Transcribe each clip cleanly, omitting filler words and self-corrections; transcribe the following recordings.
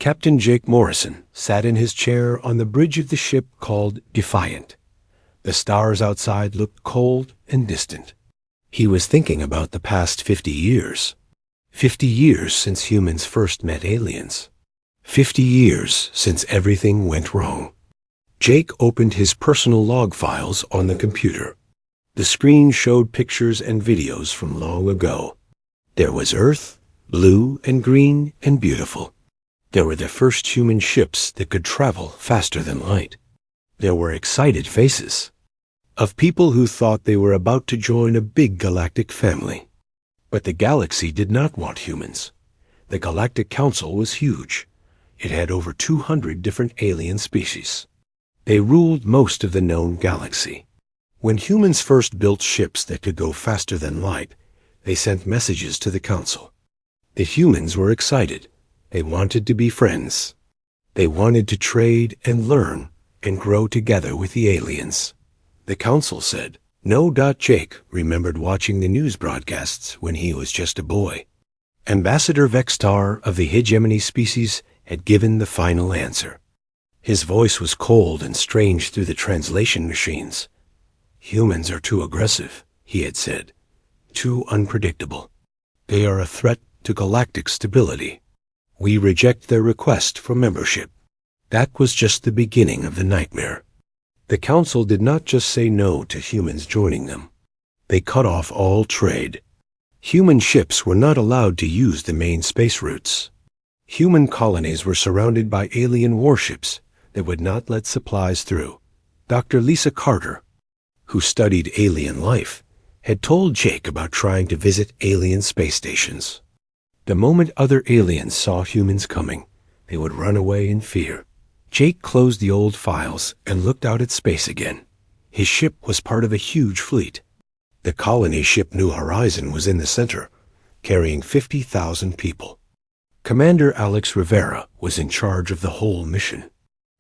Captain Jake Morrison sat in his chair on the bridge of the ship called Defiant. The stars outside looked cold and distant. He was thinking about the past 50 years. 50 years since humans first met aliens. 50 years since everything went wrong. Jake opened his personal log files on the computer. The screen showed pictures and videos from long ago. There was Earth, blue and green and beautiful. There were the first human ships that could travel faster than light. There were excited faces of people who thought they were about to join a big galactic family. But the galaxy did not want humans. The Galactic Council was huge. It had over 200 different alien species. They ruled most of the known galaxy. When humans first built ships that could go faster than light, they sent messages to the Council. The humans were excited. They wanted to be friends. They wanted to trade and learn and grow together with the aliens. The Council said no. Jake remembered watching the news broadcasts when he was just a boy. Ambassador Vextar of the hegemony species had given the final answer. His voice was cold and strange through the translation machines. Humans are too aggressive, he had said. Too unpredictable. They are a threat to galactic stability. We reject their request for membership. That was just the beginning of the nightmare. The Council did not just say no to humans joining them. They cut off all trade. Human ships were not allowed to use the main space routes. Human colonies were surrounded by alien warships that would not let supplies through. Dr. Lisa Carter, who studied alien life, had told Jake about trying to visit alien space stations. The moment other aliens saw humans coming, they would run away in fear. Jake closed the old files and looked out at space again. His ship was part of a huge fleet. The colony ship New Horizon was in the center, carrying 50,000 people. Commander Alex Rivera was in charge of the whole mission.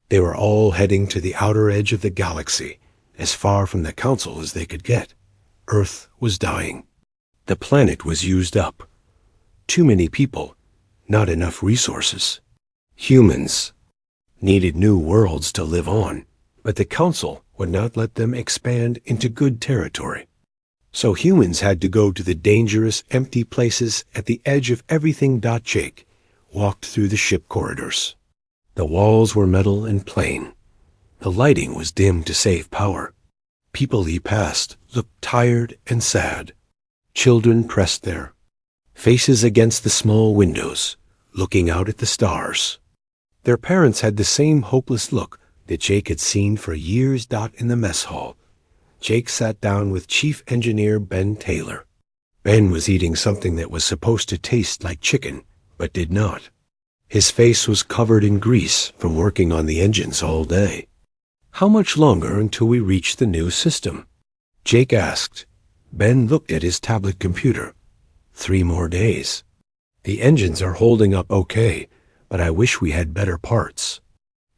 They were all heading to the outer edge of the galaxy, as far from the Council as they could get. Earth was dying. The planet was used up. Too many people, not enough resources. Humans needed new worlds to live on, but the Council would not let them expand into good territory. So humans had to go to the dangerous, empty places at the edge of everything. Jake walked through the ship corridors. The walls were metal and plain. The lighting was dim to save power. People he passed looked tired and sad. Children pressed there, faces against the small windows, looking out at the stars. Their parents had the same hopeless look that Jake had seen for years. In the mess hall, Jake sat down with Chief Engineer Ben Taylor. Ben was eating something that was supposed to taste like chicken, but did not. His face was covered in grease from working on the engines all day. How much longer until we reach the new system? Jake asked. Ben looked at his tablet computer. 3 more days. The engines are holding up okay, but I wish we had better parts.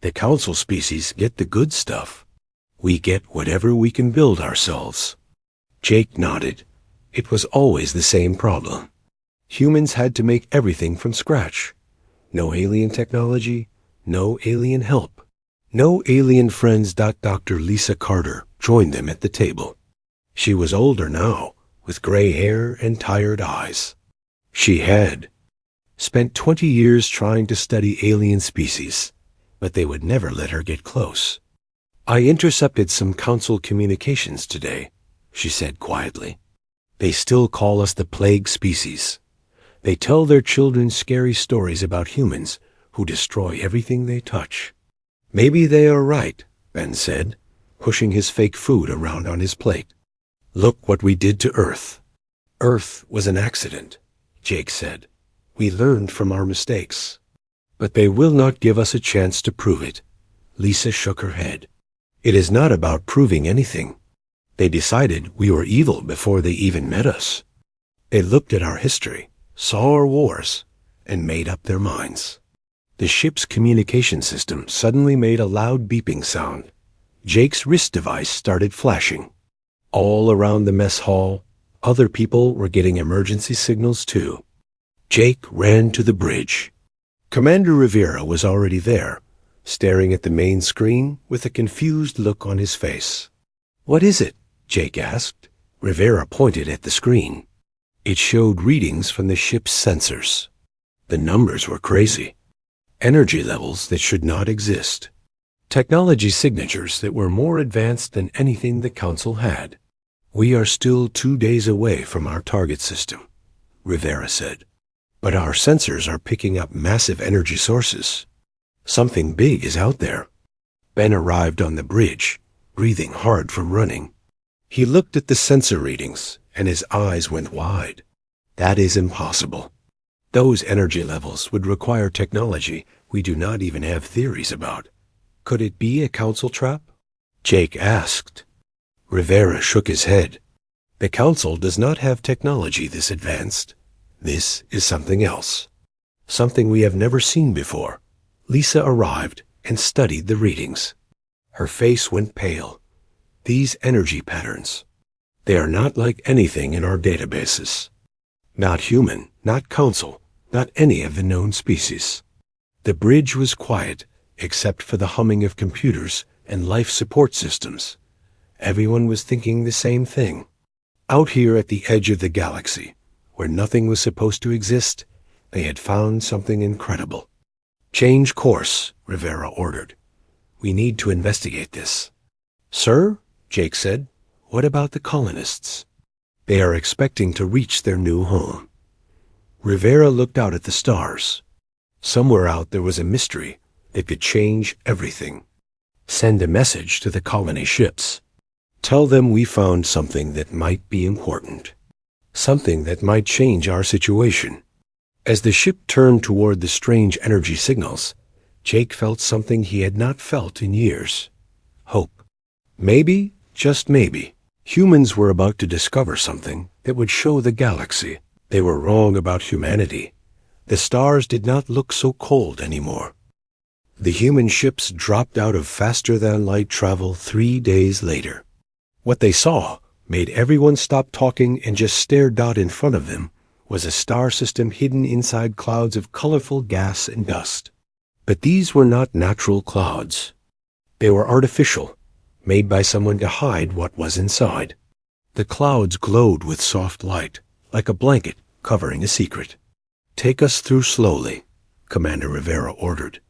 The Council species get the good stuff. We get whatever we can build ourselves. Jake nodded. It was always the same problem. Humans had to make everything from scratch. No alien technology, no alien help. No alien friends. Dr. Lisa Carter joined them at the table. She was older now, with gray hair and tired eyes. She had spent 20 years trying to study alien species, but they would never let her get close. I intercepted some Council communications today, she said quietly. They still call us the plague species. They tell their children scary stories about humans who destroy everything they touch. Maybe they are right, Ben said, pushing his fake food around on his plate. Look what we did to Earth. Earth was an accident, Jake said. We learned from our mistakes. But they will not give us a chance to prove it. Lisa shook her head. It is not about proving anything. They decided we were evil before they even met us. They looked at our history, saw our wars, and made up their minds. The ship's communication system suddenly made a loud beeping sound. Jake's wrist device started flashing. All around the mess hall, other people were getting emergency signals too. Jake ran to the bridge. Commander Rivera was already there, staring at the main screen with a confused look on his face. "What is it?" Jake asked. Rivera pointed at the screen. It showed readings from the ship's sensors. The numbers were crazy. Energy levels that should not exist. Technology signatures that were more advanced than anything the Council had. "We are still 2 days away from our target system," Rivera said. "But our sensors are picking up massive energy sources. Something big is out there." Ben arrived on the bridge, breathing hard from running. He looked at the sensor readings, and his eyes went wide. "That is impossible. Those energy levels would require technology we do not even have theories about. Could it be a Council trap?" Jake asked. Rivera shook his head. "The Council does not have technology this advanced. This is something else. Something we have never seen before." Lisa arrived and studied the readings. Her face went pale. "These energy patterns. They are not like anything in our databases. Not human, not Council, not any of the known species." The bridge was quiet, except for the humming of computers and life support systems. Everyone was thinking the same thing. Out here at the edge of the galaxy, where nothing was supposed to exist, they had found something incredible. "Change course," Rivera ordered. "We need to investigate this." "Sir," Jake said, "what about the colonists?" "They are expecting to reach their new home." Rivera looked out at the stars. Somewhere out there was a mystery that could change everything. "Send a message to the colony ships. Tell them we found something that might be important. Something that might change our situation." As the ship turned toward the strange energy signals, Jake felt something he had not felt in years. Hope. Maybe, just maybe, humans were about to discover something that would show the galaxy they were wrong about humanity. The stars did not look so cold anymore. The human ships dropped out of faster-than-light travel 3 days later. What they saw made everyone stop talking and just stare. In front of them was a star system hidden inside clouds of colorful gas and dust. But these were not natural clouds. They were artificial, made by someone to hide what was inside. The clouds glowed with soft light, like a blanket covering a secret. "Take us through slowly," Commander Rivera ordered.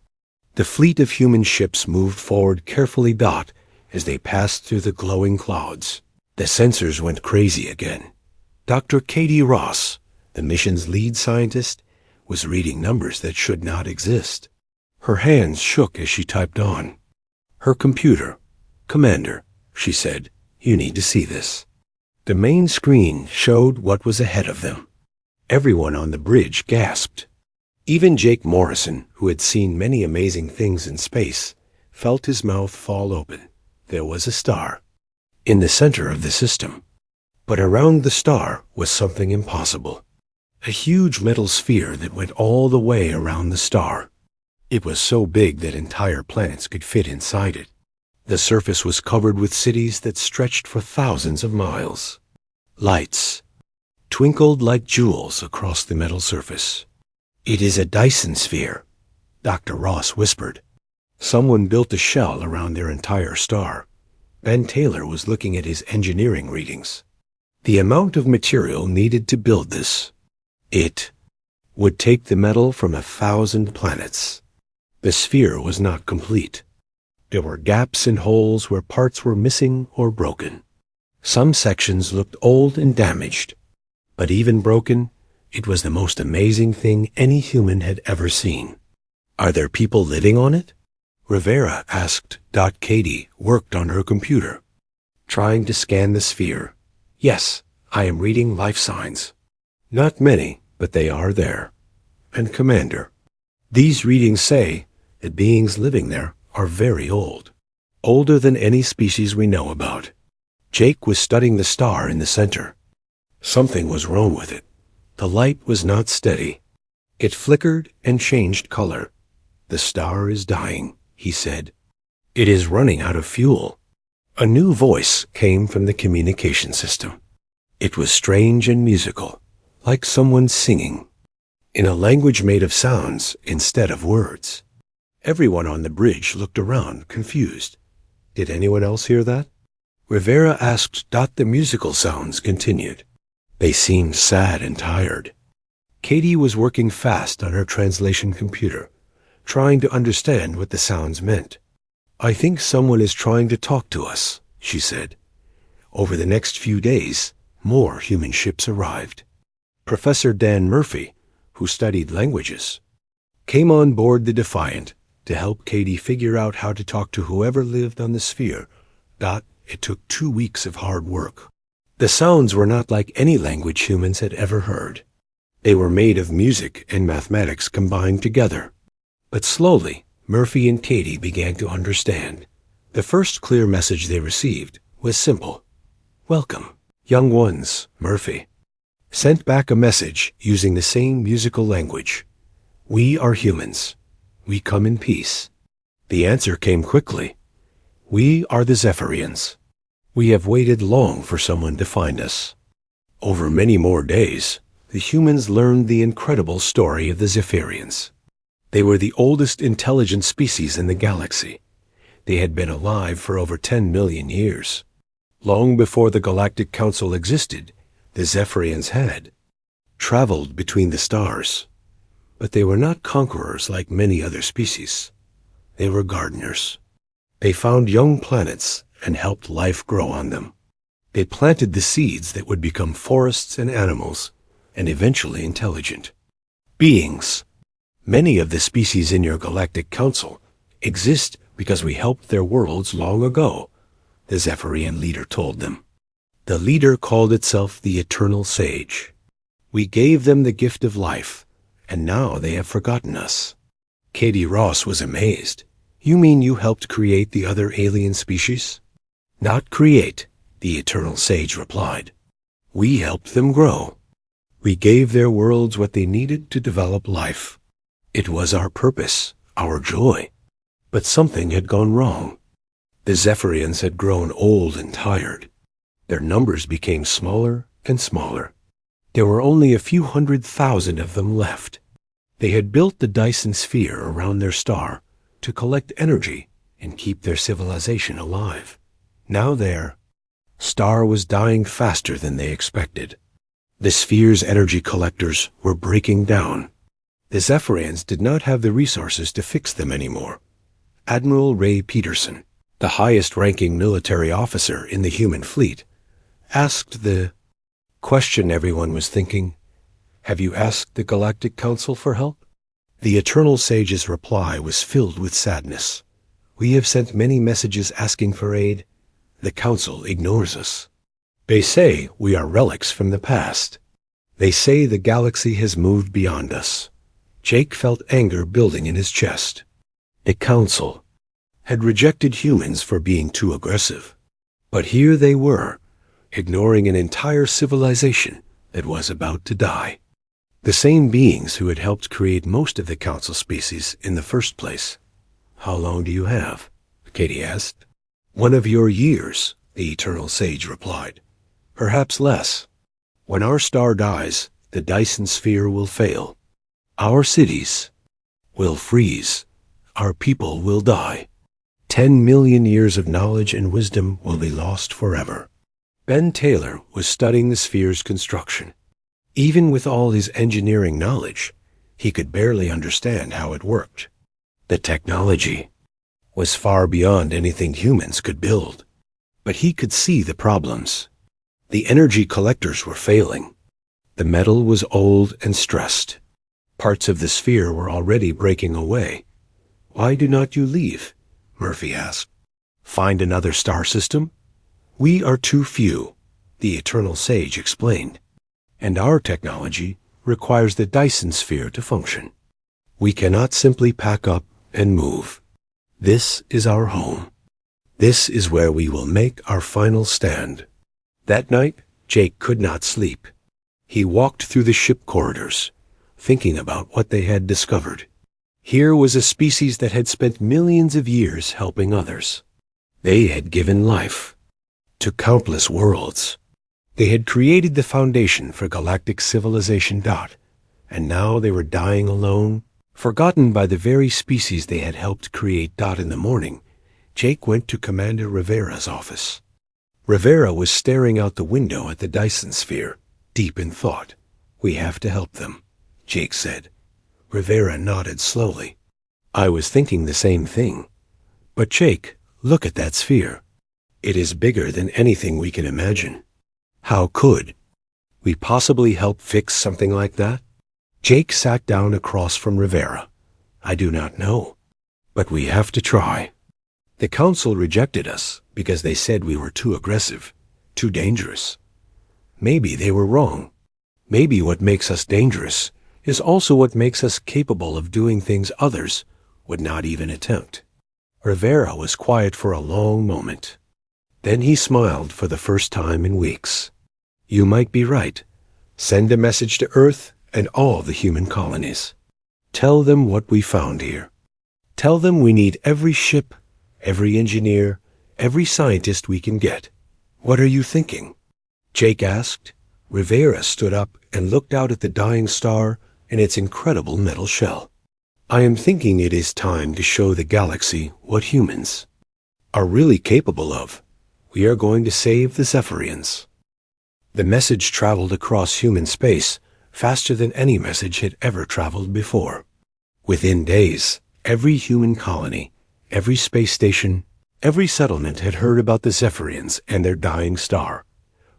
The fleet of human ships moved forward carefully as they passed through the glowing clouds. The sensors went crazy again. Dr. Katie Ross, the mission's lead scientist, was reading numbers that should not exist. Her hands shook as she typed on. Her computer. "Commander," she said, "you need to see this." The main screen showed what was ahead of them. Everyone on the bridge gasped. Even Jake Morrison, who had seen many amazing things in space, felt his mouth fall open. There was a star in the center of the system. But around the star was something impossible. A huge metal sphere that went all the way around the star. It was so big that entire planets could fit inside it. The surface was covered with cities that stretched for thousands of miles. Lights twinkled like jewels across the metal surface. "It is a Dyson sphere," Dr. Ross whispered. Someone built a shell around their entire star. Ben Taylor was looking at his engineering readings. The amount of material needed to build this. It would take the metal from 1,000 planets. The sphere was not complete. There were gaps and holes where parts were missing or broken. Some sections looked old and damaged. But even broken, it was the most amazing thing any human had ever seen. "Are there people living on it?" Rivera asked. Katie worked on her computer, trying to scan the sphere. "Yes, I am reading life signs. Not many, but they are there. And Commander, these readings say that beings living there are very old. Older than any species we know about." Jake was studying the star in the center. Something was wrong with it. The light was not steady. It flickered and changed color. "The star is dying," he said. "It is running out of fuel." A new voice came from the communication system. It was strange and musical, like someone singing. in a language made of sounds instead of words. Everyone on the bridge looked around, confused. Did anyone else hear that? Rivera asked. The musical sounds continued. They seemed sad and tired. Katie was working fast on her translation computer, trying to understand what the sounds meant. I think someone is trying to talk to us, she said. Over the next few days, more human ships arrived. Professor Dan Murphy, who studied languages, came on board the Defiant to help Katie figure out how to talk to whoever lived on the sphere. It took 2 weeks of hard work. The sounds were not like any language humans had ever heard. They were made of music and mathematics combined together. But slowly, Murphy and Katie began to understand. The first clear message they received was simple. Welcome, young ones, Murphy sent back a message using the same musical language. We are humans. We come in peace. The answer came quickly. We are the Zephyrians. We have waited long for someone to find us. Over many more days, the humans learned the incredible story of the Zephyrians. They were the oldest intelligent species in the galaxy. They had been alive for over 10 million years. Long before the Galactic Council existed, the Zephyrians had traveled between the stars. But they were not conquerors like many other species. They were gardeners. They found young planets and helped life grow on them. They planted the seeds that would become forests and animals, and eventually intelligent beings. Many of the species in your Galactic Council exist because we helped their worlds long ago, the Zephyrian leader told them. The leader called itself the Eternal Sage. We gave them the gift of life, and now they have forgotten us. Katie Ross was amazed. You mean you helped create the other alien species? Not create, the Eternal Sage replied. We helped them grow. We gave their worlds what they needed to develop life. It was our purpose, our joy. But something had gone wrong. The Zephyrians had grown old and tired. Their numbers became smaller and smaller. There were only a few 100,000 of them left. They had built the Dyson sphere around their star to collect energy and keep their civilization alive. Now their star was dying faster than they expected. The sphere's energy collectors were breaking down. The Zephyrians did not have the resources to fix them anymore. Admiral Ray Peterson, the highest-ranking military officer in the human fleet, asked the question everyone was thinking. Have you asked the Galactic Council for help? The Eternal Sage's reply was filled with sadness. We have sent many messages asking for aid. The Council ignores us. They say we are relics from the past. They say the galaxy has moved beyond us. Jake felt anger building in his chest. The Council had rejected humans for being too aggressive. But here they were, ignoring an entire civilization that was about to die. The same beings who had helped create most of the Council species in the first place. How long do you have? Katie asked. 1 of your years, the Eternal Sage replied. Perhaps less. When our star dies, the Dyson sphere will fail. Our cities will freeze. Our people will die. 10 million years of knowledge and wisdom will be lost forever. Ben Taylor was studying the sphere's construction. Even with all his engineering knowledge, he could barely understand how it worked. The technology was far beyond anything humans could build. But he could see the problems. The energy collectors were failing. The metal was old and stressed. Parts of the sphere were already breaking away. Why do not you leave? Murphy asked. Find another star system? We are too few, the Eternal Sage explained. And our technology requires the Dyson sphere to function. We cannot simply pack up and move. This is our home. This is where we will make our final stand. That night, Jake could not sleep. He walked through the ship corridors, thinking about what they had discovered. Here was a species that had spent millions of years helping others. They had given life to countless worlds. They had created the foundation for galactic civilization. and now they were dying alone, forgotten by the very species they had helped create. In the morning, Jake went to Commander Rivera's office. Rivera was staring out the window at the Dyson sphere, deep in thought. "We have to help them," Jake said. Rivera nodded slowly. "I was thinking the same thing. But Jake, look at that sphere. It is bigger than anything we can imagine. How could we possibly help fix something like that?" Jake sat down across from Rivera. "I do not know, but we have to try. The council rejected us because they said we were too aggressive, too dangerous. Maybe they were wrong. Maybe what makes us dangerous is also what makes us capable of doing things others would not even attempt." Rivera was quiet for a long moment. Then he smiled for the first time in weeks. "You might be right. Send a message to Earth and all the human colonies. Tell them what we found here. Tell them we need every ship, every engineer, every scientist we can get." "What are you thinking?" Jake asked. Rivera stood up and looked out at the dying star and its incredible metal shell. "I am thinking it is time to show the galaxy what humans are really capable of. We are going to save the Zephyrians." The message traveled across human space faster than any message had ever traveled before. Within days, every human colony, every space station, every settlement had heard about the Zephyrians and their dying star.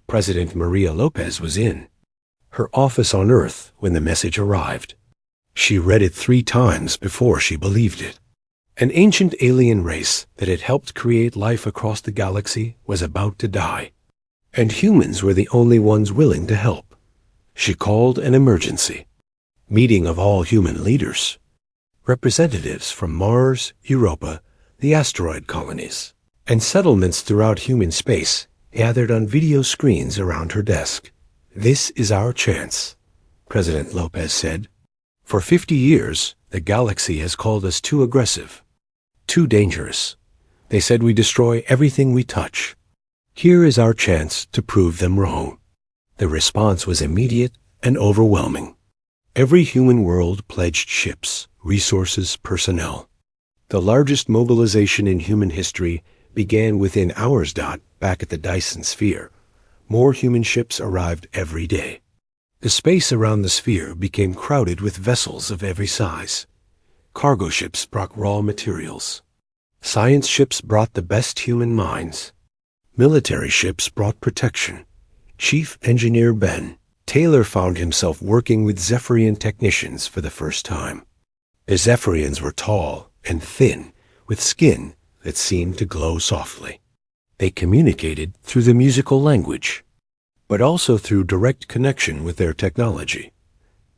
President Maria Lopez was in her office on Earth when the message arrived. She read it 3 times before she believed it. An ancient alien race that had helped create life across the galaxy was about to die, and humans were the only ones willing to help. She called an emergency meeting of all human leaders. Representatives from Mars, Europa, the asteroid colonies, and settlements throughout human space gathered on video screens around her desk. "This is our chance," President Lopez said. "For 50 years, the galaxy has called us too aggressive, too dangerous. They said we destroy everything we touch. Here is our chance to prove them wrong." The response was immediate and overwhelming. Every human world pledged ships, resources, personnel. The largest mobilization in human history began within hours. Back at the Dyson sphere, more human ships arrived every day. The space around the sphere became crowded with vessels of every size. Cargo ships brought raw materials. Science ships brought the best human minds. Military ships brought protection. Chief Engineer Ben Taylor found himself working with Zephyrian technicians for the first time. The Zephyrians were tall and thin, with skin that seemed to glow softly. They communicated through the musical language, but also through direct connection with their technology.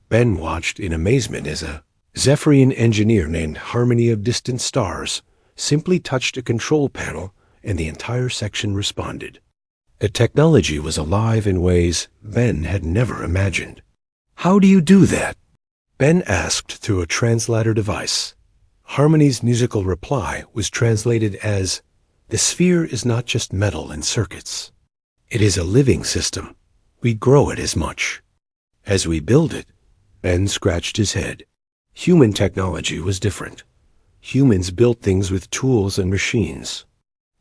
Ben watched in amazement as a Zephyrian engineer named Harmony of Distant Stars simply touched a control panel and the entire section responded. The technology was alive in ways Ben had never imagined. "How do you do that?" Ben asked through a translator device. Harmony's musical reply was translated as, "The sphere is not just metal and circuits. It is a living system. We grow it as much as we build it." Ben scratched his head. Human technology was different. Humans built things with tools and machines.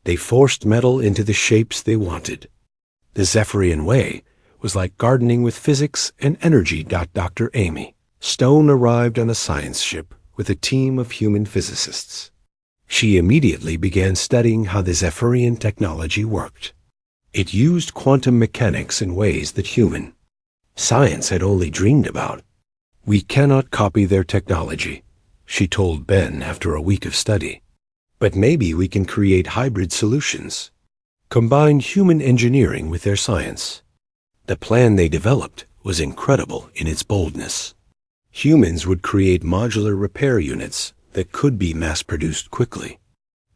They forced metal into the shapes they wanted. The Zephyrian way was like gardening with physics and energy. Dr. Amy Stone arrived on a science ship with a team of human physicists. She immediately began studying how the Zephyrian technology worked. It used quantum mechanics in ways that human science had only dreamed about. "We cannot copy their technology," she told Ben after a week of study. "But maybe we can create hybrid solutions, combine human engineering with their science." The plan they developed was incredible in its boldness. Humans would create modular repair units that could be mass-produced quickly.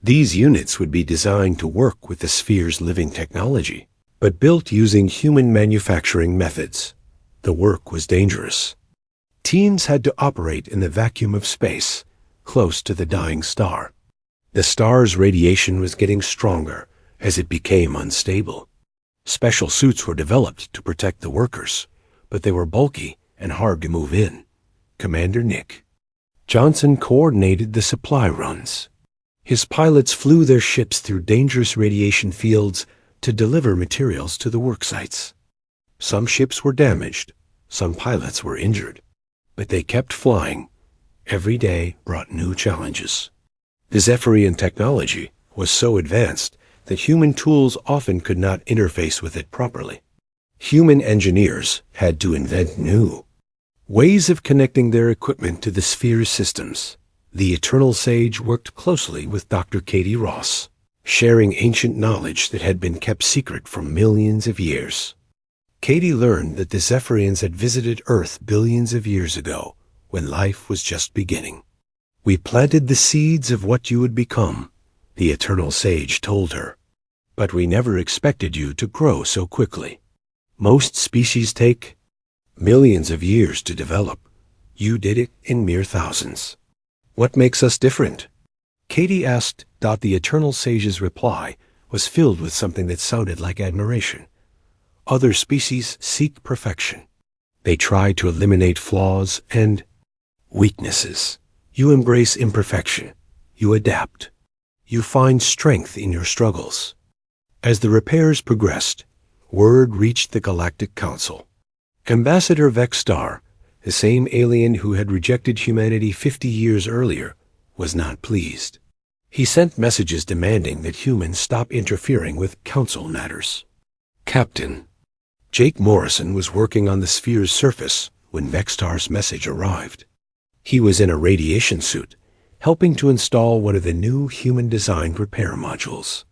These units would be designed to work with the sphere's living technology, but built using human manufacturing methods. The work was dangerous. Teams had to operate in the vacuum of space, close to the dying star. The star's radiation was getting stronger as it became unstable. Special suits were developed to protect the workers, but they were bulky and hard to move in. Commander Nick. Johnson coordinated the supply runs. His pilots flew their ships through dangerous radiation fields to deliver materials to the work sites. Some ships were damaged, some pilots were injured, but they kept flying. Every day brought new challenges. The Zephyrian technology was so advanced that human tools often could not interface with it properly. Human engineers had to invent new ways of connecting their equipment to the sphere's systems. The Eternal Sage worked closely with Dr. Katie Ross, sharing ancient knowledge that had been kept secret for millions of years. Katie learned that the Zephyrians had visited Earth billions of years ago, when life was just beginning. "We planted the seeds of what you would become," the Eternal Sage told her. "But we never expected you to grow so quickly. Most species take millions of years to develop. You did it in mere thousands. What makes us different?" Katie asked. The Eternal Sage's reply was filled with something that sounded like admiration. "Other species seek perfection. They try to eliminate flaws and weaknesses. You embrace imperfection. You adapt. You find strength in your struggles." As the repairs progressed, word reached the Galactic Council. Ambassador Vexstar, the same alien who had rejected humanity 50 years earlier, was not pleased. He sent messages demanding that humans stop interfering with Council matters. Captain Jake Morrison was working on the sphere's surface when Vexstar's message arrived. He was in a radiation suit, helping to install one of the new human-designed repair modules.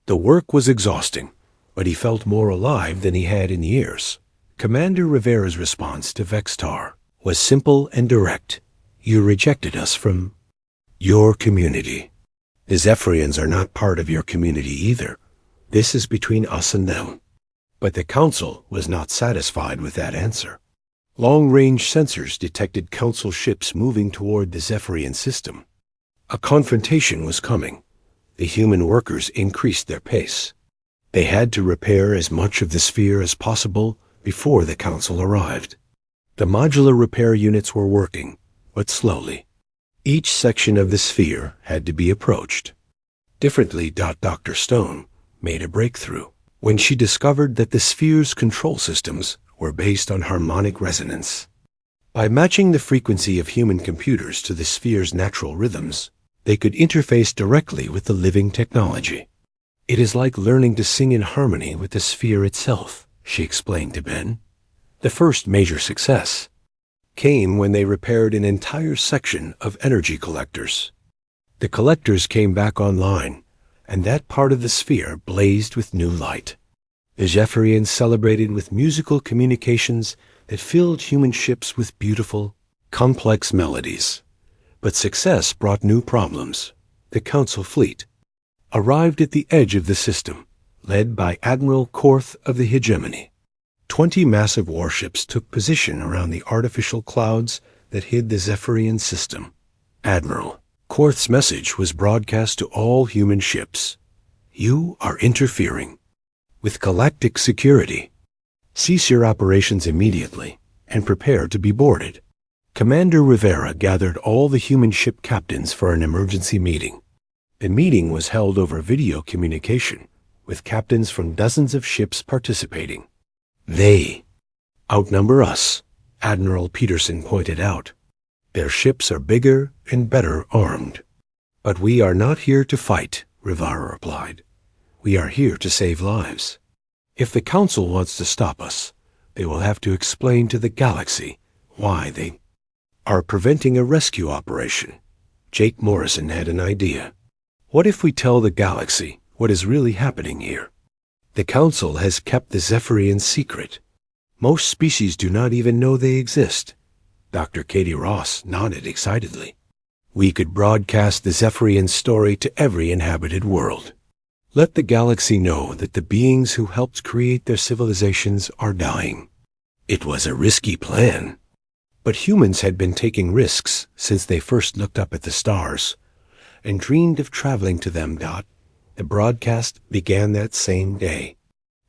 The work was exhausting, but he felt more alive than he had in years. Commander Rivera's response to Vexstar was simple and direct. "You rejected us from your community. The Zephyrians are not part of your community either. This is between us and them." But the Council was not satisfied with that answer. Long-range sensors detected Council ships moving toward the Zephyrian system. A confrontation was coming. The human workers increased their pace. They had to repair as much of the sphere as possible before the Council arrived. The modular repair units were working, but slowly. Each section of the sphere had to be approached differently. Dr. Stone made a breakthrough when she discovered that the sphere's control systems were based on harmonic resonance. By matching the frequency of human computers to the sphere's natural rhythms, they could interface directly with the living technology. "It is like learning to sing in harmony with the sphere itself," she explained to Ben. The first major success came when they repaired an entire section of energy collectors. The collectors came back online, and that part of the sphere blazed with new light. The Zephyrians celebrated with musical communications that filled human ships with beautiful, complex melodies. But success brought new problems. The Council fleet arrived at the edge of the system, led by Admiral Korth of the Hegemony. 20 massive warships took position around the artificial clouds that hid the Zephyrian system. Admiral Korth's message was broadcast to all human ships. "You are interfering with galactic security. Cease your operations immediately and prepare to be boarded." Commander Rivera gathered all the human ship captains for an emergency meeting. The meeting was held over video communication, with captains from dozens of ships participating. "They outnumber us," Admiral Peterson pointed out. "Their ships are bigger and better armed." "But we are not here to fight," Rivera replied. "We are here to save lives. If the Council wants to stop us, they will have to explain to the galaxy why they are preventing a rescue operation." Jake Morrison had an idea. "What if we tell the galaxy what is really happening here? The Council has kept the Zephyrians secret. Most species do not even know they exist." Dr. Katie Ross nodded excitedly. "We could broadcast the Zephyrian story to every inhabited world. Let the galaxy know that the beings who helped create their civilizations are dying." It was a risky plan, but humans had been taking risks since they first looked up at the stars and dreamed of traveling to them. The broadcast began that same day.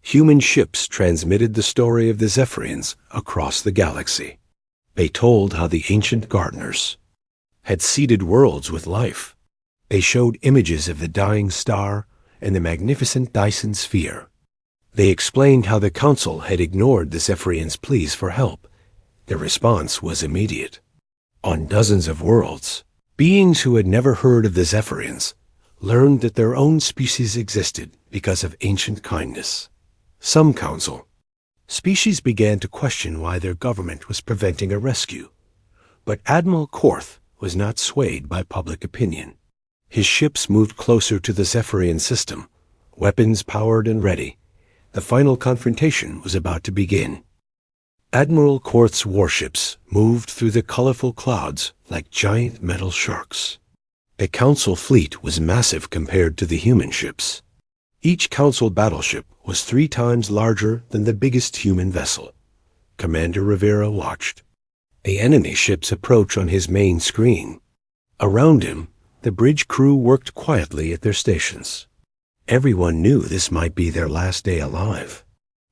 Human ships transmitted the story of the Zephyrians across the galaxy. They told how the ancient gardeners had seeded worlds with life. They showed images of the dying star and the magnificent Dyson sphere. They explained how the Council had ignored the Zephyrians' pleas for help. Their response was immediate. On dozens of worlds, beings who had never heard of the Zephyrians learned that their own species existed because of ancient kindness. Some Council species began to question why their government was preventing a rescue. But Admiral Korth was not swayed by public opinion. His ships moved closer to the Zephyrian system, weapons powered and ready. The final confrontation was about to begin. Admiral Korth's warships moved through the colorful clouds like giant metal sharks. The Council fleet was massive compared to the human ships. Each Council battleship was 3 times larger than the biggest human vessel. Commander Rivera watched the enemy ships approach on his main screen. Around him, the bridge crew worked quietly at their stations. Everyone knew this might be their last day alive.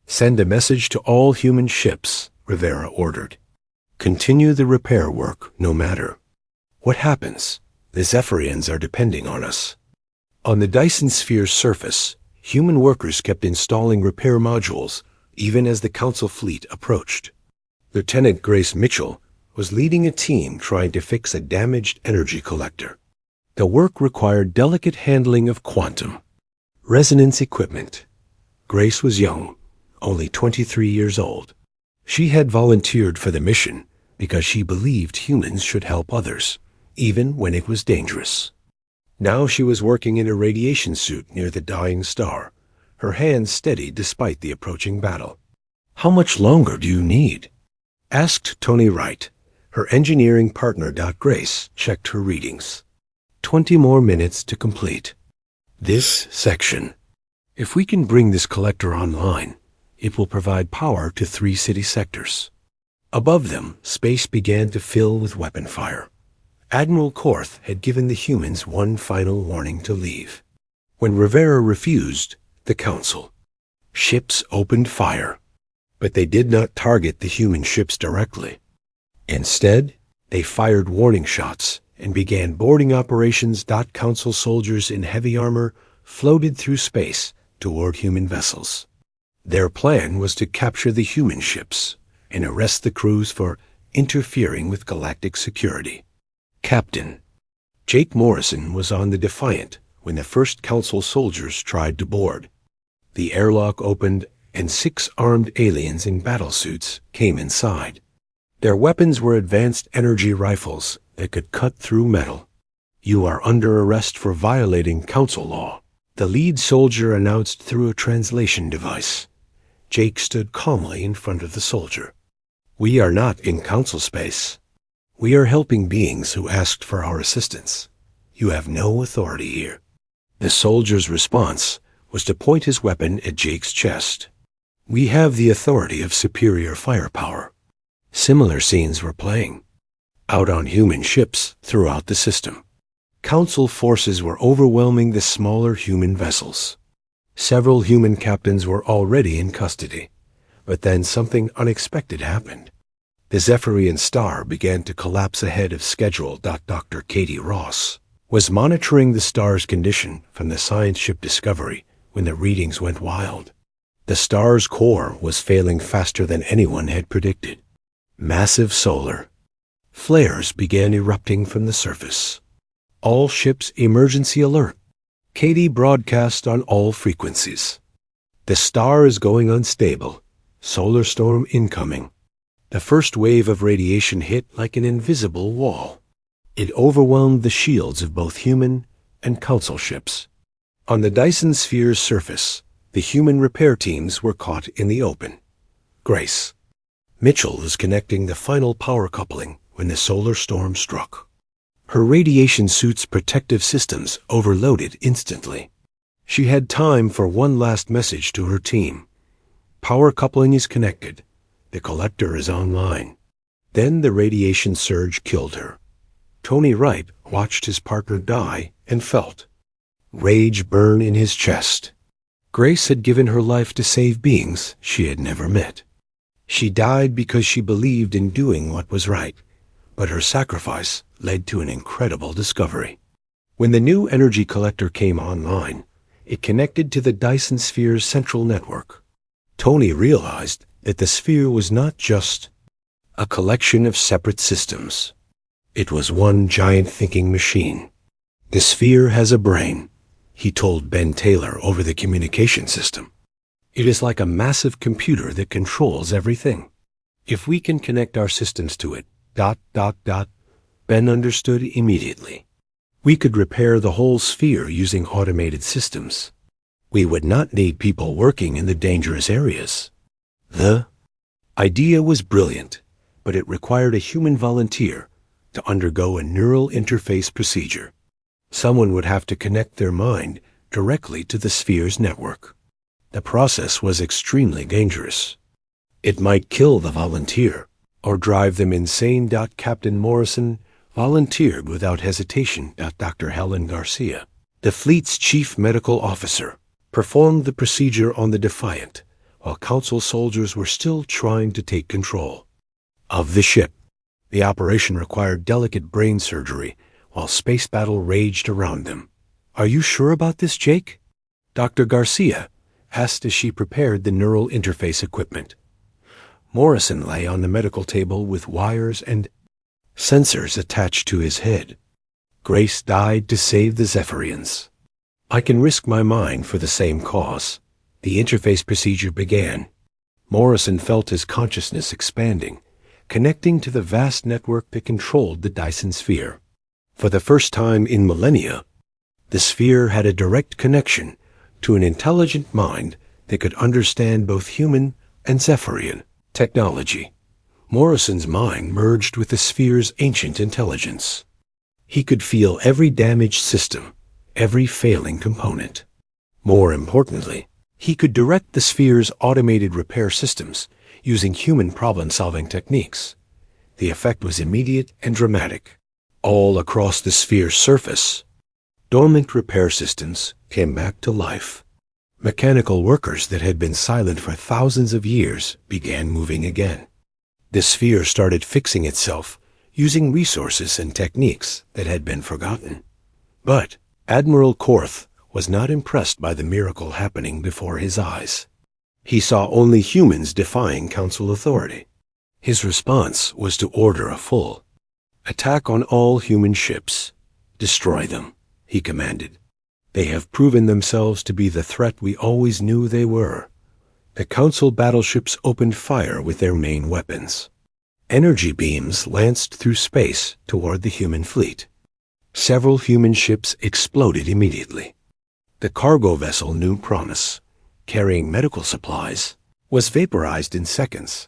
Send a message to all human ships, Rivera ordered. Continue the repair work no matter what happens. The Zephyrians are depending on us. On the Dyson sphere's surface, human workers kept installing repair modules even as the Council fleet approached. Lieutenant Grace Mitchell was leading a team trying to fix a damaged energy collector. The work required delicate handling of quantum resonance equipment. Grace was young, only 23 years old. She had volunteered for the mission because she believed humans should help others, even when it was dangerous. Now she was working in a radiation suit near the dying star, her hands steady despite the approaching battle. "How much longer do you need?" asked Tony Wright. Her engineering partner, Grace, checked her readings. 20 more minutes to complete this section. If we can bring this collector online, it will provide power to 3 city sectors. Above them, space began to fill with weapon fire. Admiral Korth had given the humans one final warning to leave. When Rivera refused, the Council ships opened fire, but they did not target the human ships directly. Instead, they fired warning shots and began boarding operations. Council soldiers in heavy armor floated through space toward human vessels. Their plan was to capture the human ships and arrest the crews for interfering with galactic security. Captain Jake Morrison was on the Defiant when the first Council soldiers tried to board. The airlock opened and 6 armed aliens in battlesuits came inside. Their weapons were advanced energy rifles that could cut through metal. "You are under arrest for violating Council law," the lead soldier announced through a translation device. Jake stood calmly in front of the soldier. "We are not in Council space. We are helping beings who asked for our assistance. You have no authority here." The soldier's response was to point his weapon at Jake's chest. "We have the authority of superior firepower." Similar scenes were playing out on human ships throughout the system. Council forces were overwhelming the smaller human vessels. Several human captains were already in custody, but then something unexpected happened. The Zephyrian star began to collapse ahead of schedule. Dr. Katie Ross was monitoring the star's condition from the science ship Discovery when the readings went wild. The star's core was failing faster than anyone had predicted. Massive solar flares began erupting from the surface. "All ships emergency alert." Katie broadcast on all frequencies. "The star is going unstable. Solar storm incoming." The first wave of radiation hit like an invisible wall. It overwhelmed the shields of both human and Council ships. On the Dyson sphere's surface, the human repair teams were caught in the open. Grace Mitchell was connecting the final power coupling when the solar storm struck. Her radiation suit's protective systems overloaded instantly. She had time for one last message to her team. "Power coupling is connected. The collector is online." Then the radiation surge killed her. Tony Wright watched his partner die and felt rage burn in his chest. Grace had given her life to save beings she had never met. She died because she believed in doing what was right, but her sacrifice led to an incredible discovery. When the new energy collector came online, it connected to the Dyson Sphere's central network. Tony realized that the sphere was not just a collection of separate systems. It was one giant thinking machine. The sphere has a brain, he told Ben Taylor over the communication system. It is like a massive computer that controls everything. If we can connect our systems to it, Ben understood immediately. We could repair the whole sphere using automated systems. We would not need people working in the dangerous areas. The idea was brilliant, but it required a human volunteer to undergo a neural interface procedure. Someone would have to connect their mind directly to the sphere's network. The process was extremely dangerous. It might kill the volunteer or drive them insane. Captain Morrison volunteered without hesitation. Dr. Helen Garcia, the fleet's chief medical officer, performed the procedure on the Defiant while Council soldiers were still trying to take control of the ship. The operation required delicate brain surgery while space battle raged around them. "Are you sure about this, Jake?" Dr. Garcia asked as she prepared the neural interface equipment. Morrison lay on the medical table with wires and sensors attached to his head. "Grace died to save the Zephyrians. I can risk my mind for the same cause." The interface procedure began. Morrison felt his consciousness expanding, connecting to the vast network that controlled the Dyson Sphere. For the first time in millennia, the sphere had a direct connection to an intelligent mind that could understand both human and Zephyrian technology. Morrison's mind merged with the sphere's ancient intelligence. He could feel every damaged system, every failing component. More importantly, he could direct the sphere's automated repair systems using human problem-solving techniques. The effect was immediate and dramatic. All across the sphere's surface, dormant repair systems came back to life. Mechanical workers that had been silent for thousands of years began moving again. The sphere started fixing itself using resources and techniques that had been forgotten. But Admiral Korth was not impressed by the miracle happening before his eyes. He saw only humans defying Council authority. His response was to order a full attack on all human ships. "Destroy them," he commanded. "They have proven themselves to be the threat we always knew they were." The Council battleships opened fire with their main weapons. Energy beams lanced through space toward the human fleet. Several human ships exploded immediately. The cargo vessel New Promise, carrying medical supplies, was vaporized in seconds.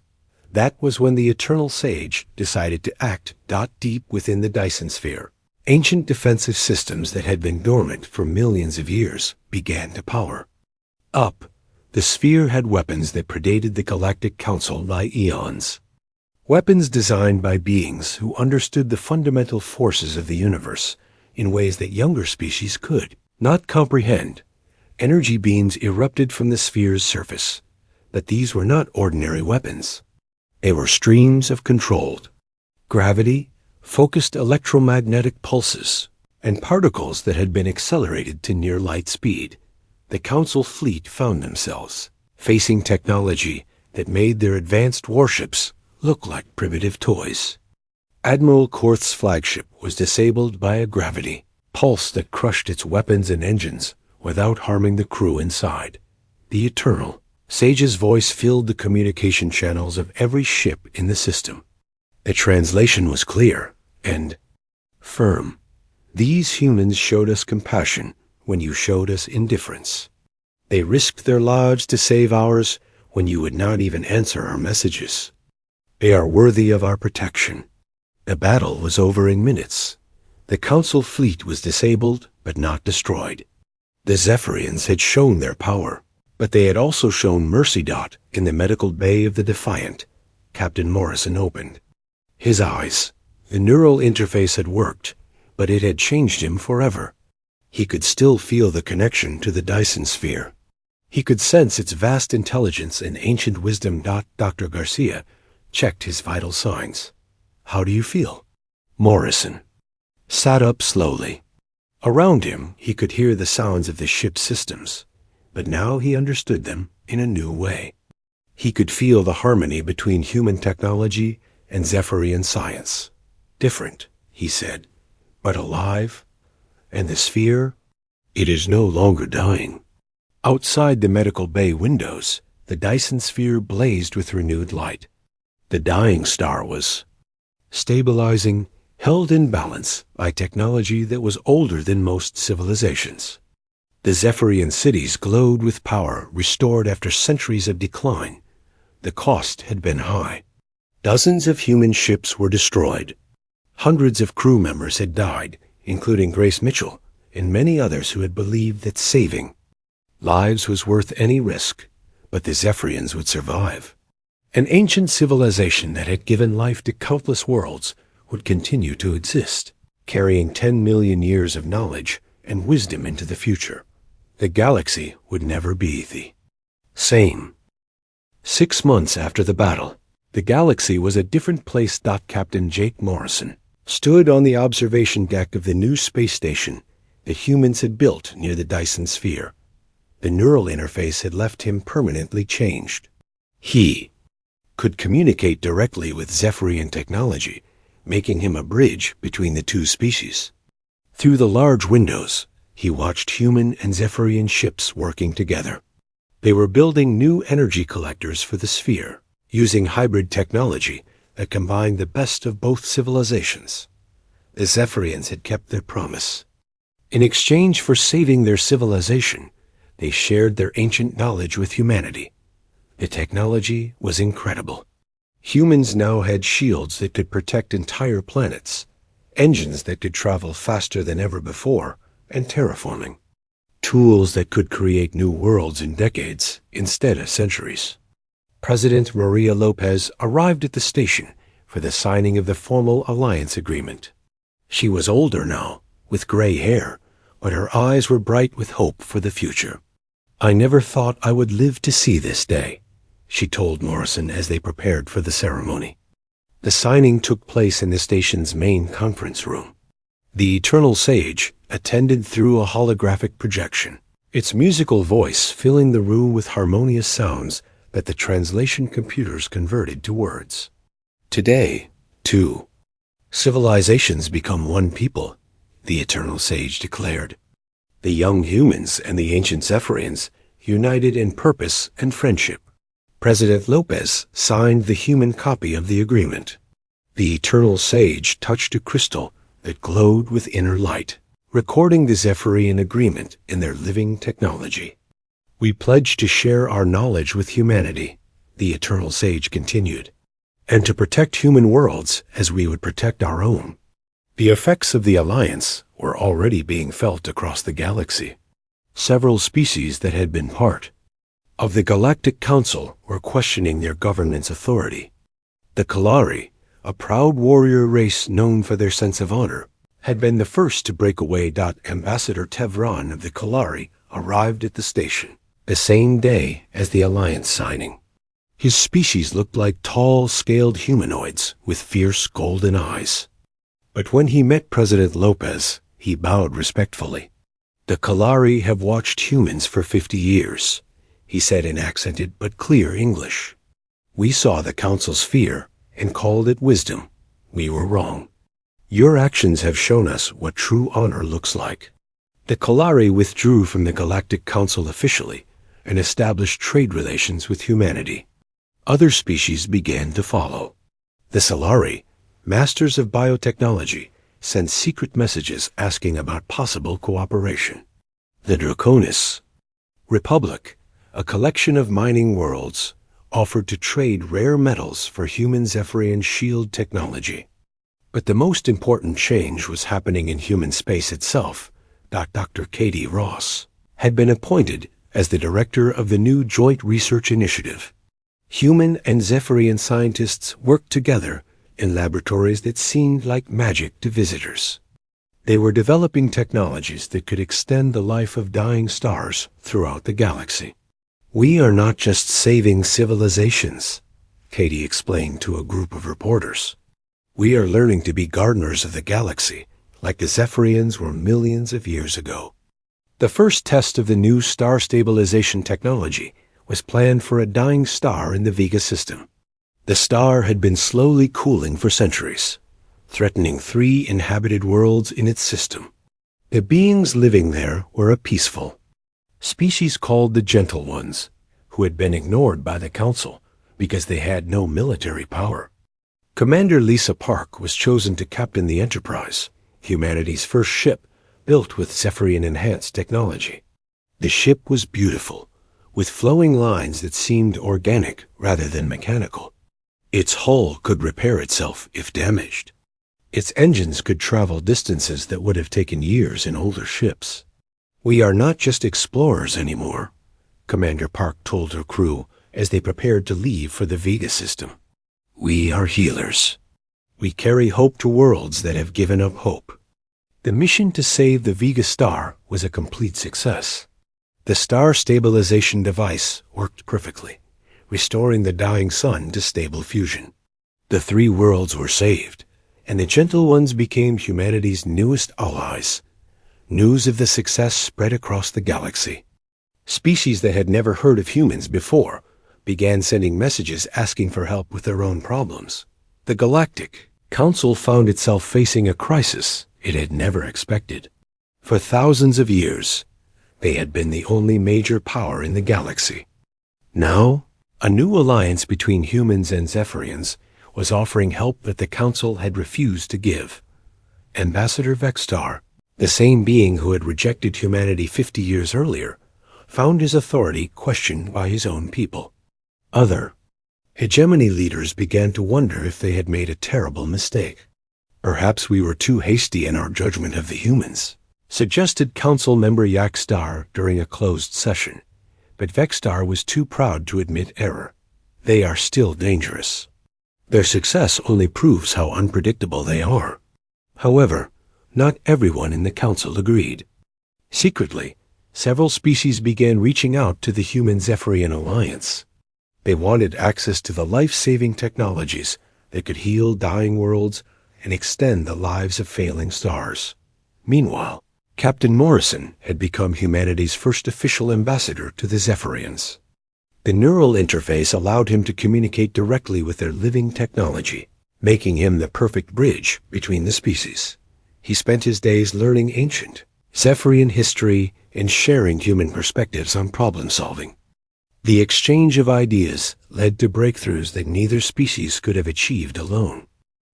That was when the Eternal Sage decided to act. Deep within the Dyson Sphere, ancient defensive systems that had been dormant for millions of years began to power up. The sphere had weapons that predated the Galactic Council by eons. Weapons designed by beings who understood the fundamental forces of the universe in ways that younger species could not comprehend. Energy beams erupted from the sphere's surface, but these were not ordinary weapons. They were streams of controlled gravity, focused electromagnetic pulses, and particles that had been accelerated to near light speed. The Council fleet found themselves facing technology that made their advanced warships look like primitive toys. Admiral Korth's flagship was disabled by a gravity pulse that crushed its weapons and engines without harming the crew inside. The Eternal Sage's voice filled the communication channels of every ship in the system. The translation was clear and firm. "These humans showed us compassion when you showed us indifference. They risked their lives to save ours when you would not even answer our messages. They are worthy of our protection." The battle was over in minutes. The Council fleet was disabled but not destroyed. The Zephyrians had shown their power, but they had also shown mercy. In the medical bay of the Defiant, Captain Morrison opened his eyes. The neural interface had worked, but it had changed him forever. He could still feel the connection to the Dyson Sphere. He could sense its vast intelligence and ancient wisdom. Dr. Garcia checked his vital signs. "How do you feel?" Morrison sat up slowly. Around him, he could hear the sounds of the ship's systems, but now he understood them in a new way. He could feel the harmony between human technology and Zephyrian science. "Different," he said, "but alive. And the sphere, it is no longer dying." Outside the medical bay windows, the Dyson sphere blazed with renewed light. The dying star was stabilizing, held in balance by technology that was older than most civilizations. The Zephyrian cities glowed with power restored after centuries of decline. The cost had been high. Dozens of human ships were destroyed. Hundreds of crew members had died, including Grace Mitchell and many others who had believed that saving lives was worth any risk, but the Zephyrians would survive. An ancient civilization that had given life to countless worlds would continue to exist, carrying 10 million years of knowledge and wisdom into the future. The galaxy would never be the same. 6 months after the battle, the galaxy was a different place. Captain Jake Morrison stood on the observation deck of the new space station the humans had built near the Dyson sphere. The neural interface had left him permanently changed. He could communicate directly with Zephyrian technology, making him a bridge between the two species. Through the large windows, he watched human and Zephyrian ships working together. They were building new energy collectors for the sphere, using hybrid technology that combined the best of both civilizations. The Zephyrians had kept their promise. In exchange for saving their civilization, they shared their ancient knowledge with humanity. The technology was incredible. Humans now had shields that could protect entire planets, engines that could travel faster than ever before, and terraforming. Tools that could create new worlds in decades instead of centuries. President Maria Lopez arrived at the station for the signing of the formal alliance agreement. She was older now, with gray hair, but her eyes were bright with hope for the future. "I never thought I would live to see this day," she told Morrison as they prepared for the ceremony. The signing took place in the station's main conference room. The Eternal Sage attended through a holographic projection, its musical voice filling the room with harmonious sounds that the translation computers converted to words. "Today, two civilizations become one people," the Eternal Sage declared. "The young humans and the ancient Zephyrians united in purpose and friendship." President Lopez signed the human copy of the agreement. The Eternal Sage touched a crystal that glowed with inner light, recording the Zephyrian agreement in their living technology. "We pledge to share our knowledge with humanity," the Eternal Sage continued, "and to protect human worlds as we would protect our own." The effects of the alliance were already being felt across the galaxy. Several species that had been part of the Galactic Council were questioning their government's authority. The Kalari, a proud warrior race known for their sense of honor, had been the first to break away. Ambassador Tevran of the Kalari arrived at the station the same day as the alliance signing. His species looked like tall, scaled humanoids with fierce golden eyes. But when he met President Lopez, he bowed respectfully. "The Kalari have watched humans for 50 years, he said in accented but clear English. "We saw the Council's fear and called it wisdom. We were wrong. Your actions have shown us what true honor looks like." The Kalari withdrew from the Galactic Council officially and established trade relations with humanity. Other species began to follow. The Solari, masters of biotechnology, sent secret messages asking about possible cooperation. The Draconis Republic, a collection of mining worlds, offered to trade rare metals for human Zephyrian shield technology. But the most important change was happening in human space itself. Dr. Katie Ross had been appointed as the director of the new Joint Research Initiative. Human and Zephyrian scientists worked together in laboratories that seemed like magic to visitors. They were developing technologies that could extend the life of dying stars throughout the galaxy. "We are not just saving civilizations," Katie explained to a group of reporters. "We are learning to be gardeners of the galaxy, like the Zephyrians were millions of years ago." The first test of the new star stabilization technology was planned for a dying star in the Vega system. The star had been slowly cooling for centuries, threatening 3 inhabited worlds in its system. The beings living there were a peaceful species called the Gentle Ones, who had been ignored by the Council because they had no military power. Commander Lisa Park was chosen to captain the Enterprise, humanity's first ship built with Zephyrian-enhanced technology. The ship was beautiful, with flowing lines that seemed organic rather than mechanical. Its hull could repair itself if damaged. Its engines could travel distances that would have taken years in older ships. "We are not just explorers anymore," Commander Park told her crew as they prepared to leave for the Vega system. "We are healers. We carry hope to worlds that have given up hope." The mission to save the Vega star was a complete success. The star stabilization device worked perfectly, restoring the dying sun to stable fusion. The 3 worlds were saved, and the Gentle Ones became humanity's newest allies. News of the success spread across the galaxy. Species that had never heard of humans before began sending messages asking for help with their own problems. The Galactic Council found itself facing a crisis it had never expected. For thousands of years, they had been the only major power in the galaxy. Now, a new alliance between humans and Zephyrians was offering help that the Council had refused to give. Ambassador Vextar, the same being who had rejected humanity 50 years earlier, found his authority questioned by his own people. Other hegemony leaders began to wonder if they had made a terrible mistake. "Perhaps we were too hasty in our judgment of the humans," suggested Council member Yakstar during a closed session. But Vextar was too proud to admit error. "They are still dangerous. Their success only proves how unpredictable they are." However, not everyone in the Council agreed. Secretly, several species began reaching out to the Human-Zephyrian alliance. They wanted access to the life-saving technologies that could heal dying worlds and extend the lives of failing stars. Meanwhile, Captain Morrison had become humanity's first official ambassador to the Zephyrians. The neural interface allowed him to communicate directly with their living technology, making him the perfect bridge between the species. He spent his days learning ancient Zephyrian history and sharing human perspectives on problem-solving. The exchange of ideas led to breakthroughs that neither species could have achieved alone.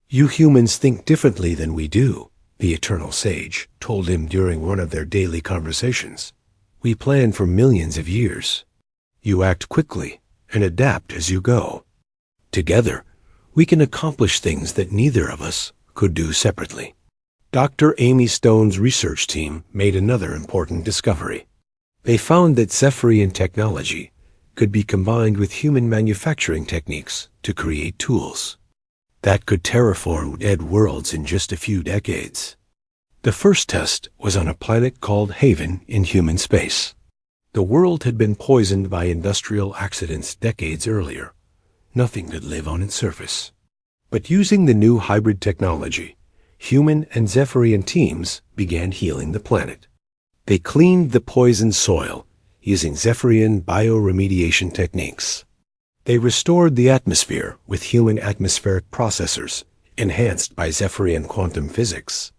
"You humans think differently than we do," the Eternal Sage told him during one of their daily conversations. "We plan for millions of years. You act quickly and adapt as you go. Together, we can accomplish things that neither of us could do separately." Dr. Amy Stone's research team made another important discovery. They found that Zephyrian technology could be combined with human manufacturing techniques to create tools that could terraform dead worlds in just a few decades. The first test was on a planet called Haven in human space. The world had been poisoned by industrial accidents decades earlier. Nothing could live on its surface. But using the new hybrid technology, human and Zephyrian teams began healing the planet. They cleaned the poisoned soil using Zephyrian bioremediation techniques. They restored the atmosphere with human atmospheric processors, enhanced by Zephyrian quantum physics.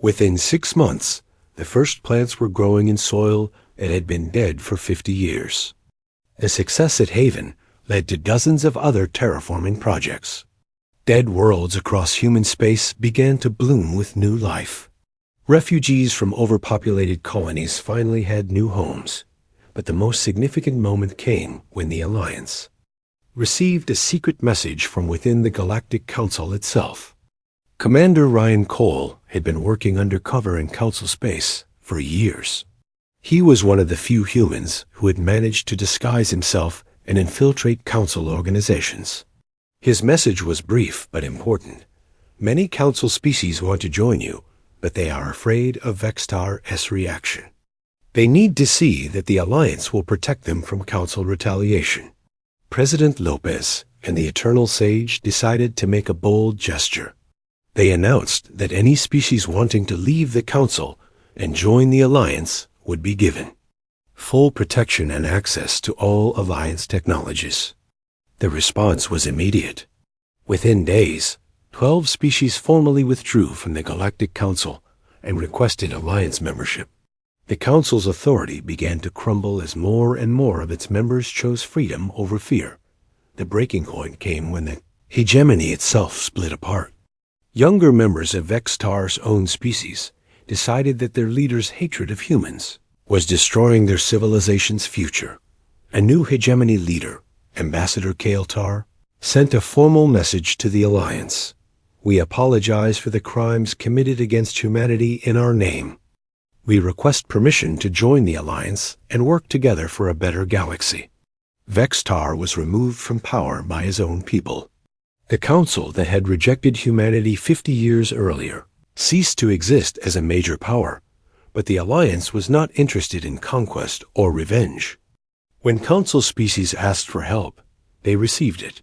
Within 6 months, the first plants were growing in soil that had been dead for 50 years. The success at Haven led to dozens of other terraforming projects. Dead worlds across human space began to bloom with new life. Refugees from overpopulated colonies finally had new homes. But the most significant moment came when the Alliance received a secret message from within the Galactic Council itself. Commander Ryan Cole had been working undercover in Council space for years. He was one of the few humans who had managed to disguise himself and infiltrate Council organizations. His message was brief but important. "Many Council species want to join you, but they are afraid of Vextar S reaction. They need to see that the Alliance will protect them from Council retaliation. President Lopez and the Eternal Sage decided to make a bold gesture. They announced that any species wanting to leave the Council and join the Alliance would be given full protection and access to all Alliance technologies. The response was immediate. Within days, 12 species formally withdrew from the Galactic Council and requested Alliance membership. The Council's authority began to crumble as more and more of its members chose freedom over fear. The breaking point came when the hegemony itself split apart. Younger members of Vextar's own species decided that their leader's hatred of humans was destroying their civilization's future. A new hegemony leader, Ambassador Kael'tar, sent a formal message to the Alliance. We apologize for the crimes committed against humanity in our name. We request permission to join the Alliance and work together for a better galaxy. Vextar was removed from power by his own people. The Council that had rejected humanity 50 years earlier ceased to exist as a major power, but the Alliance was not interested in conquest or revenge. When Council species asked for help, they received it.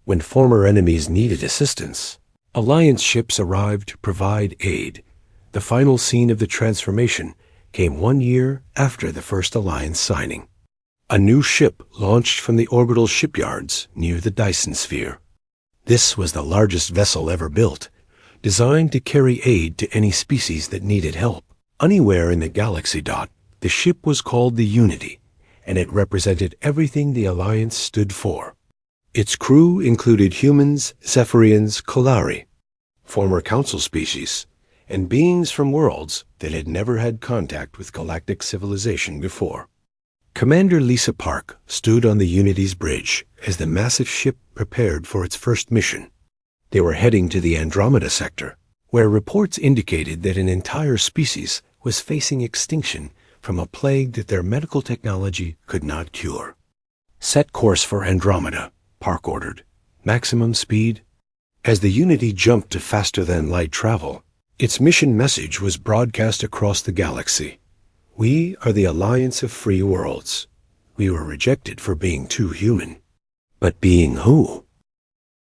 When former enemies needed assistance, Alliance ships arrived to provide aid. The final scene of the transformation came 1 year after the first Alliance signing. A new ship launched from the orbital shipyards near the Dyson Sphere. This was the largest vessel ever built, designed to carry aid to any species that needed help. Anywhere in the galaxy dot, the ship was called the Unity, and it represented everything the Alliance stood for. Its crew included humans, Zephyrians, Kolari, former Council species, and beings from worlds that had never had contact with galactic civilization before. Commander Lisa Park stood on the Unity's bridge as the massive ship prepared for its first mission. They were heading to the Andromeda sector, where reports indicated that an entire species was facing extinction from a plague that their medical technology could not cure. Set course for Andromeda, Park ordered. Maximum speed. As the Unity jumped to faster-than-light travel, its mission message was broadcast across the galaxy. We are the Alliance of Free Worlds. We were rejected for being too human. But being who?